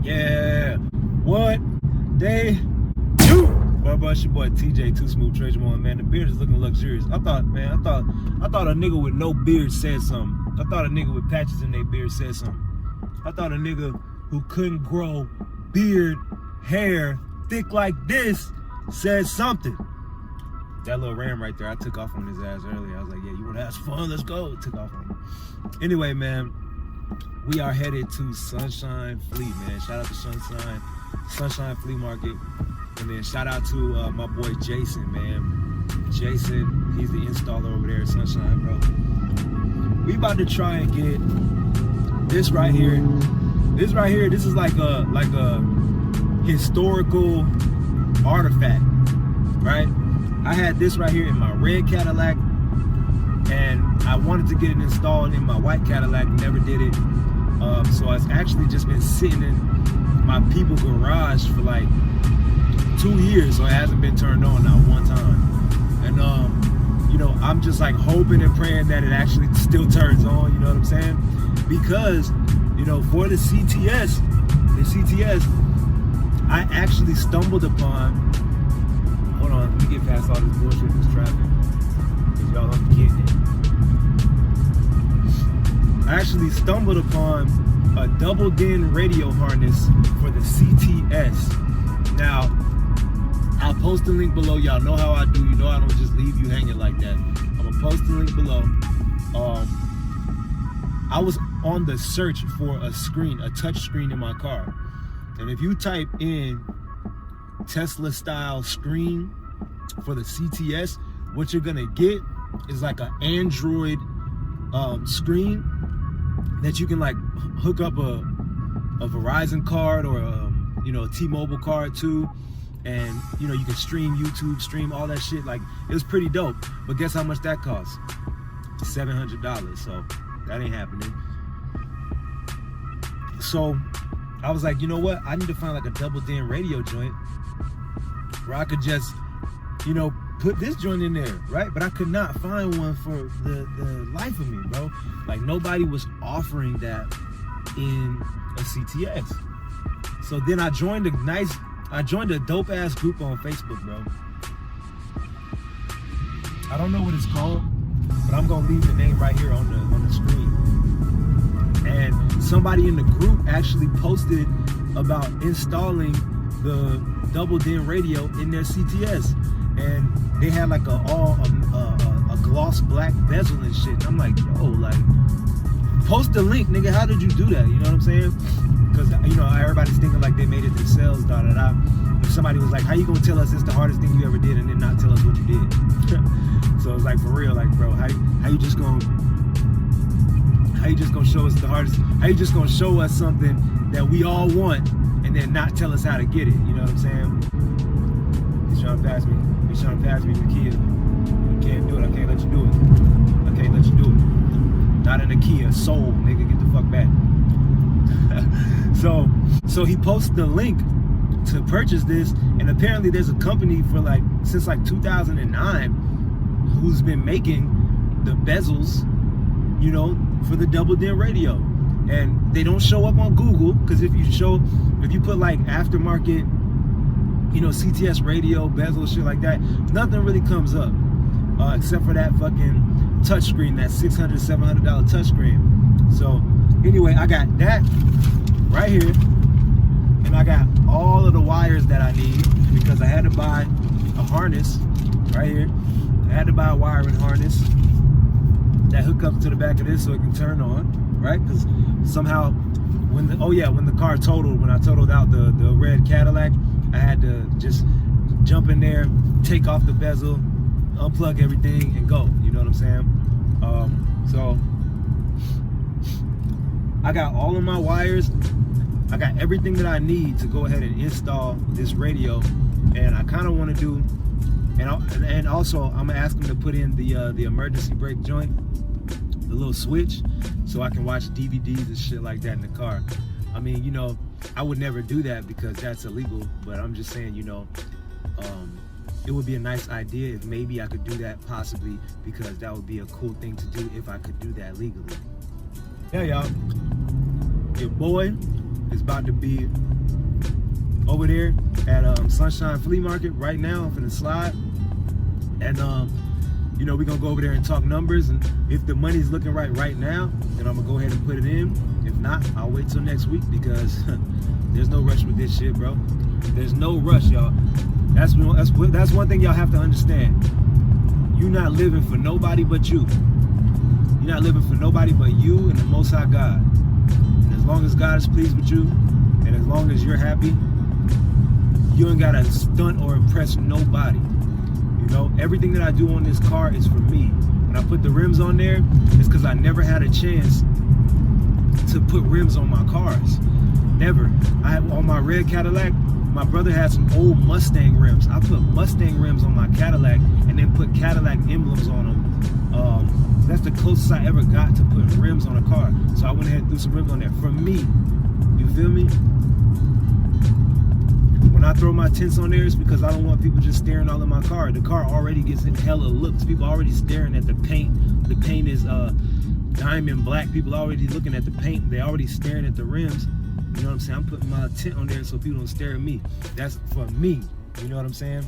Yeah, what they do? Bro, it's your boy TJ, Too Smooth Treasure One, man. The beard is looking luxurious. I thought a nigga with no beard said something. I thought a nigga with patches in their beard said something. I thought a nigga who couldn't grow beard, hair, thick like this said something. That little ram right there, I took off on his ass earlier. I was like, yeah, you wanna have some fun? Let's go. Took off on him. Anyway, man, we are headed to Sunshine Flea, man. Shout out to Sunshine Flea Market. And then shout out to my boy Jason, man. Jason, he's the installer over there at Sunshine, bro. We about to try and get this right here. This is like a historical artifact, right? I had this right here in my red Cadillac, and I wanted to get it installed in my white Cadillac, never did it. So it's actually just been sitting in my people garage for like 2 years, so it hasn't been turned on not one time. And you know, I'm just like hoping and praying that it actually still turns on, you know what I'm saying? Because, you know, for the CTS, I actually stumbled upon, hold on, let me get past all this bullshit, this traffic, because y'all I'm getting it. I actually stumbled upon a double DIN radio harness for the CTS. Now, I'll post the link below. Y'all know how I do. You know I don't just leave you hanging like that. I'm gonna post the link below. I was on the search for a touch screen in my car. And if you type in Tesla style screen for the CTS, what you're gonna get is like an Android screen that you can like hook up a Verizon card or a T-Mobile card too. And you know, you can stream YouTube, stream all that shit. Like, it was pretty dope. But guess how much that cost? $700. So that ain't happening. So I was like, you know what? I need to find like a double DIN radio joint where I could just, you know, put this joint in there, right? But I could not find one for the life of me, bro. Like, nobody was offering that in a CTS. So then I joined a dope ass group on Facebook, bro. I don't know what it's called, but I'm gonna leave the name right here on the screen. And somebody in the group actually posted about installing the double DIN radio in their CTS, and they had like a gloss black bezel and shit. And I'm like, yo, like, post the link, nigga. How did you do that? You know what I'm saying? Because, you know, everybody's thinking like they made it themselves, da-da-da. If somebody was like, how you gonna tell us it's the hardest thing you ever did and then not tell us what you did? So it's like, for real, like, bro, how you just gonna show us the hardest, how you just gonna show us something that we all want and then not tell us how to get it? You know what I'm saying? He's trying to pass me the Kia. You can't do it, I can't let you do it. I can't let you do it. Not in a Kia, Soul, nigga, get the fuck back. So he posted the link to purchase this, and apparently there's a company for like since like 2009 who's been making the bezels, you know, for the double DIN radio, and they don't show up on Google, because if you put like aftermarket, you know, CTS radio bezel shit like that, nothing really comes up except for that fucking touchscreen, that $600, $700 touchscreen. So anyway, I got that right here, and I got all of the wires that I need, because I had to buy a harness right here. I had to buy a wiring harness that hook up to the back of this so it can turn on, right? Because somehow when I totaled out the red Cadillac, I had to just jump in there, take off the bezel, unplug everything, and go. You know what I'm saying? So I got all of my wires. I got everything that I need to go ahead and install this radio, and I kind of want to do, and also I'm gonna ask them to put in the emergency brake joint, the little switch, so I can watch DVDs and shit like that in the car. I mean, you know, I would never do that because that's illegal, but I'm just saying, you know, it would be a nice idea if maybe I could do that, possibly, because that would be a cool thing to do if I could do that legally. Yeah, y'all, your boy is about to be over there at Sunshine Flea Market right now. I'm finna slide, and you know, we're gonna go over there and talk numbers, and if the money's looking right now, then I'm gonna go ahead and put it in. If not, I'll wait till next week, because there's no rush with this shit, bro. There's no rush, y'all. That's one thing y'all have to understand. You're not living for nobody but you. You're not living for nobody but you and the Most High God. And as long as God is pleased with you, and as long as you're happy, you ain't gotta stunt or impress nobody. You know, everything that I do on this car is for me. When I put the rims on there, it's because I never had a chance to put rims on my cars. Never. On my red Cadillac, my brother had some old Mustang rims. I put Mustang rims on my Cadillac and then put Cadillac emblems on them. That's the closest I ever got to putting rims on a car. So I went ahead and threw some rims on there for me. You feel me? When I throw my tints on there, it's because I don't want people just staring all in my car. The car already gets hella looks. People already staring at the paint. The paint is diamond black. People already looking at the paint. They already staring at the rims. You know what I'm saying? I'm putting my tint on there so people don't stare at me. That's for me. You know what I'm saying?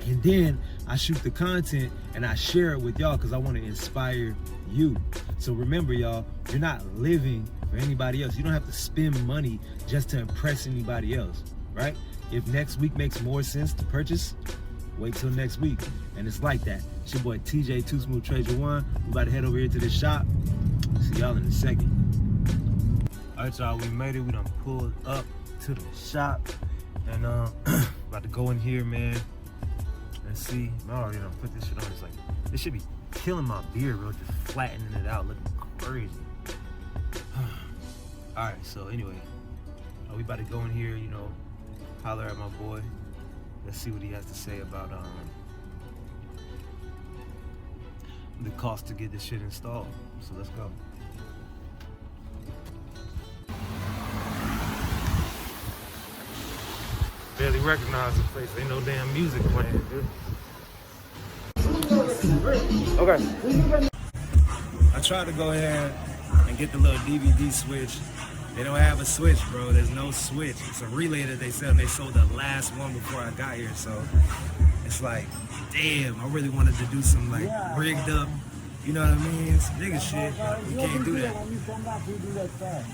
And then I shoot the content and I share it with y'all because I want to inspire you. So remember, y'all, you're not living for anybody else. You don't have to spend money just to impress anybody else, right? If next week makes more sense to purchase, wait till next week. And it's like that. It's your boy TJ, Too Smooth Treasure One. We about to head over here to the shop. See y'all in a second. All right, y'all, we made it. We done pulled up to the shop. And about to go in here, man, and see. I already done put this shit on. It's like, this should be killing my beard, bro. Just flattening it out, looking crazy. All right, so anyway, we about to go in here, you know, holler at my boy. Let's see what he has to say about the cost to get this shit installed. So let's go. Barely recognize the place. Ain't no damn music playing, dude. Okay. I tried to go ahead and get the little DVD switch. They don't have a switch, bro. There's no switch. It's a relay that they sell, and they sold the last one before I got here. So it's like, damn, I really wanted to do some like rigged up, you know what I mean? Some nigga shit, but you can't do that.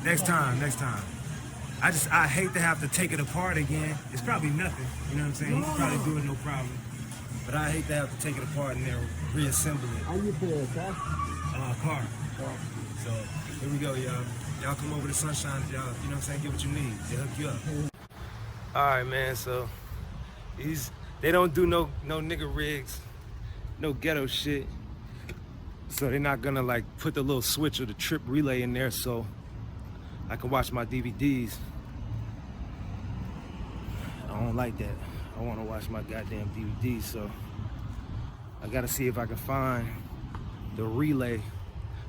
Next time. I hate to have to take it apart again. It's probably nothing, you know what I'm saying? He can probably do it no problem. But I hate to have to take it apart and then reassemble it. How you pay it, car? So here we go, y'all. Y'all come over to Sunshine, y'all, you know what I'm saying? Get what you need. They'll hook you up. All right, man, so they don't do no nigga rigs, no ghetto shit. So they're not gonna like put the little switch or the trip relay in there so I can watch my DVDs. I don't like that. I wanna watch my goddamn DVDs, so I gotta see if I can find the relay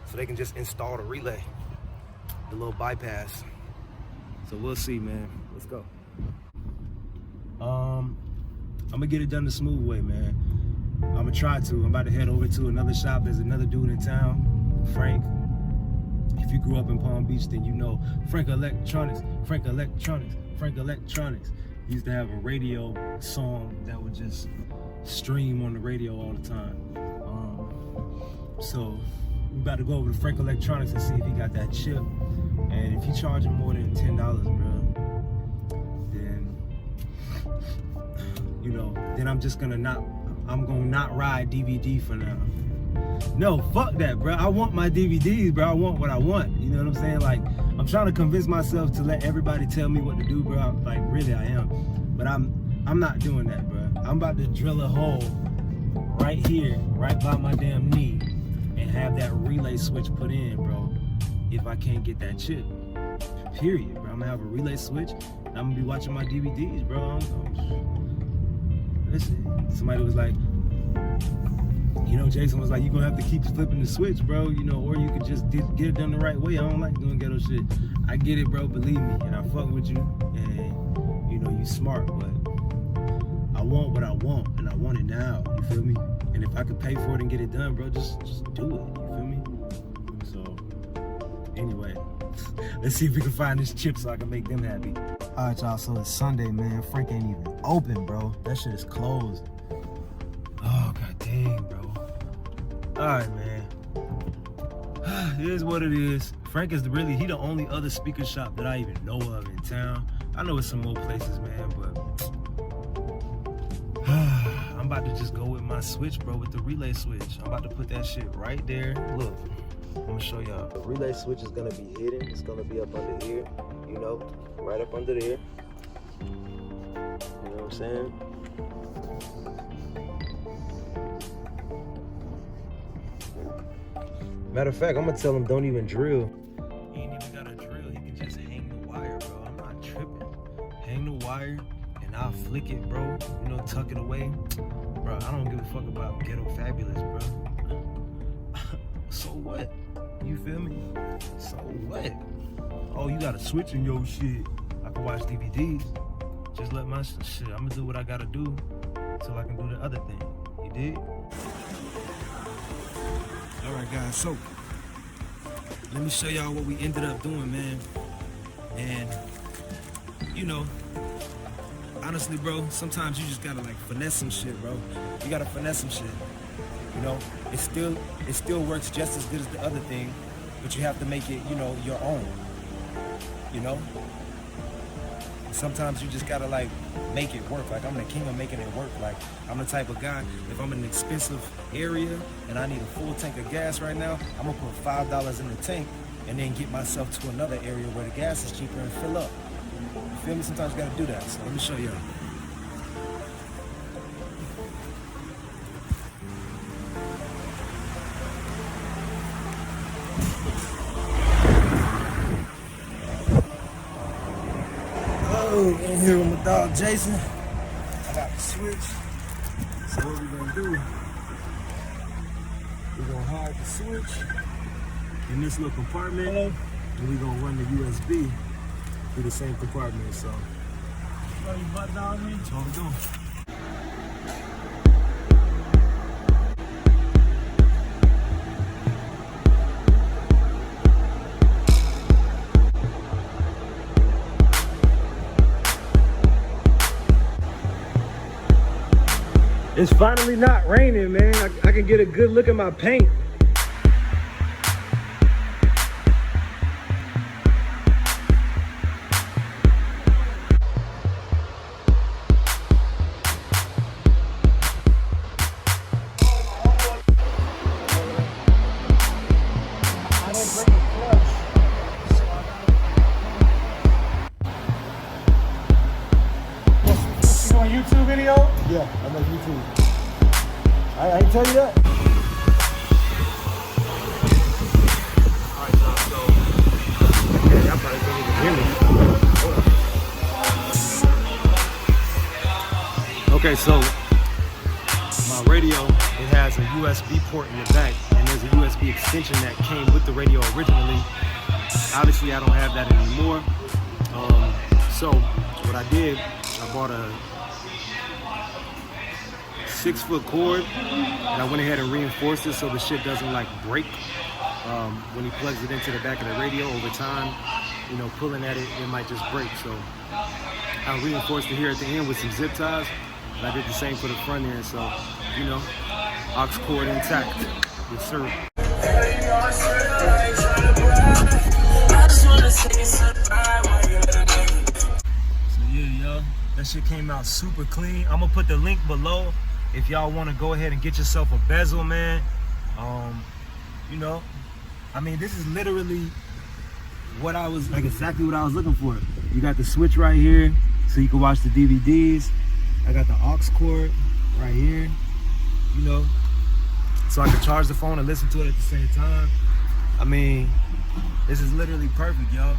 so they can just install the relay, the little bypass. So we'll see, man. Let's go. I'm gonna get it done the smooth way, man. I'm gonna try to. I'm about to head over to another shop. There's another dude in town, Frank. If you grew up in Palm Beach, then you know Frank Electronics. He used to have a radio song that would just stream on the radio all the time. So we about to go over to Frank Electronics and see if he got that chip. And if he charging more than $10, bro, then you know, then I'm gonna not ride DVD for now. No, fuck that, bro. I want my DVDs, bro. I want what I want. You know what I'm saying? Like, I'm trying to convince myself to let everybody tell me what to do, bro. Like, really, I am. But I'm not doing that, bro. I'm about to drill a hole right here, right by my damn knee, and have that relay switch put in, bro. If I can't get that chip, period, bro. I'm gonna have a relay switch, and I'm gonna be watching my DVDs, bro. Listen, somebody was like, you know, Jason was like, you're gonna have to keep flipping the switch, bro, you know, or you could just get it done the right way. I don't like doing ghetto shit. I get it, bro, believe me, and I fuck with you, and, you know, you smart, but I want what I want, and I want it now, you feel me? And if I could pay for it and get it done, bro, just do it, you feel me? So, anyway, Let's see if we can find this chip so I can make them happy. All right, y'all, so it's Sunday, man. Frank ain't even open, bro. That shit is closed. Oh, god dang, bro. All right, man. It is what it is. Frank is really, he the only other speaker shop that I even know of in town. I know it's some more places, man, but I'm about to just go with my switch, bro, with the relay switch. I'm about to put that shit right there. Look, I'm gonna show y'all. The relay switch is gonna be hidden. It's gonna be up under here, you know, right up under there. You know what I'm saying? Matter of fact, I'm gonna tell him don't even drill. He ain't even gotta drill. He can just hang the wire, bro. I'm not tripping. Hang the wire and I'll flick it, bro. You know, tuck it away. Bro, I don't give a fuck about ghetto fabulous, bro. So what? You feel me? So what? Oh, you got a switch in your shit. I can watch DVDs. Just let my shit. I'm gonna do what I gotta do so I can do the other thing. You dig? All right, guys, so let me show y'all what we ended up doing, man. And, you know, honestly, bro, sometimes you just gotta, like, finesse some shit, bro. You gotta finesse some shit, you know? It still works just as good as the other thing, but you have to make it, you know, your own, you know? Sometimes you just gotta like make it work. Like I'm the king of making it work. Like I'm the type of guy, if I'm in an expensive area and I need a full tank of gas right now, I'm gonna put $5 in the tank and then get myself to another area where the gas is cheaper and fill up. You feel me? Sometimes you gotta do that. So let me show y'all. In here with my dog Jason. I got the switch. So what we're gonna do, we're gonna hide the switch in this little compartment. And we're gonna run the USB through the same compartment. So that's what we're doing. It's finally not raining, man. I can get a good look at my paint. YouTube video? Yeah, I make YouTube. I ain't tell you that. Alright, so yeah, y'all probably can't even hear me. Okay, so my radio, it has a USB port in the back, and there's a USB extension that came with the radio originally. Obviously, I don't have that anymore. So what I did, I bought a 6-foot cord, and I went ahead and reinforced it so the shit doesn't like break when he plugs it into the back of the radio. Over time, you know, pulling at it, it might just break. So I reinforced it here at the end with some zip ties, and I did the same for the front end. So, you know, aux cord intact. Yes, sir. So yeah, yo, that shit came out super clean. I'm gonna put the link below if y'all want to go ahead and get yourself a bezel, man. You know, I mean, this is literally what I was, like exactly what I was looking for. You got the switch right here so you can watch the DVDs. I got the aux cord right here, you know, so I can charge the phone and listen to it at the same time. I mean, this is literally perfect, y'all.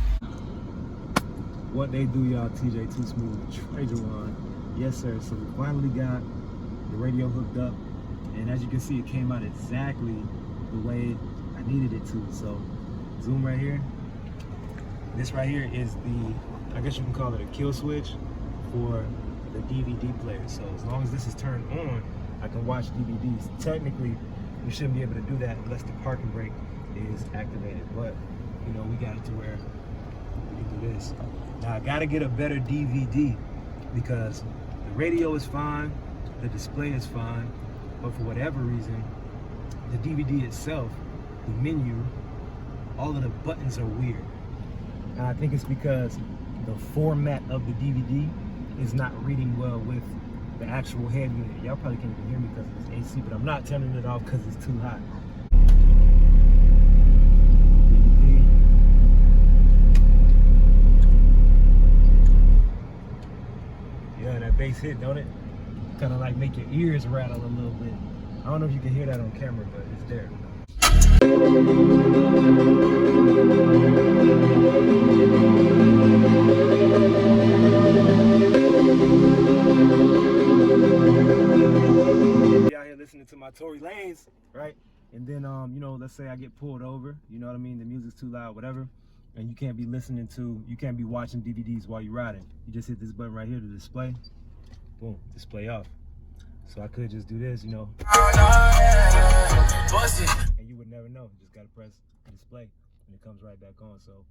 What they do, y'all, TJ Too Smooth, Trey Jawan. Yes, sir. So we finally got the radio hooked up, and as you can see, it came out exactly the way I needed it to. So zoom right here. This right here is the, I guess you can call it a kill switch for the DVD player. So as long as this is turned on, I can watch DVDs. Technically, you shouldn't be able to do that unless the parking brake is activated, but you know, we got it to where we can do this. Now I gotta get a better DVD because the radio is fine, the display is fine, but for whatever reason, the DVD itself, the menu, all of the buttons are weird. And I think it's because the format of the DVD is not reading well with the actual head unit. Y'all probably can't even hear me because it's AC, but I'm not turning it off because it's too hot. Yeah, that bass hit, don't it? Kind of like make your ears rattle a little bit. I don't know if you can hear that on camera, but it's there. Be out here listening to my Tory Lanez, right? And then, you know, let's say I get pulled over, you know what I mean? The music's too loud, whatever. And you can't be you can't be watching DVDs while you're riding. You just hit this button right here to display. Boom, display off. So I could just do this, you know. And you would never know. You just gotta press display and it comes right back on. So,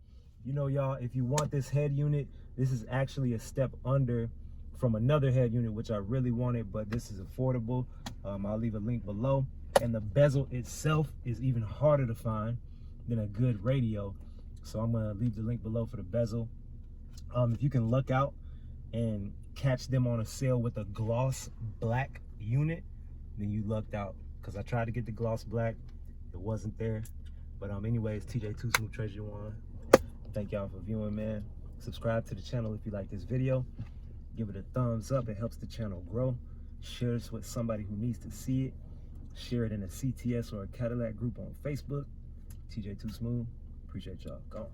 you know, y'all, if you want this head unit, this is actually a step under from another head unit, which I really wanted, but this is affordable. I'll leave a link below. And the bezel itself is even harder to find than a good radio. So I'm gonna leave the link below for the bezel. If you can luck out and catch them on a sale with a gloss black unit, then you lucked out. Cause I tried to get the gloss black, it wasn't there. But anyways, TJ Too Smooth Treasure One. Thank y'all for viewing, man. Subscribe to the channel if you like this video. Give it a thumbs up, it helps the channel grow. Share this with somebody who needs to see it. Share it in a CTS or a Cadillac group on Facebook. TJ Too Smooth. Appreciate y'all. Go on.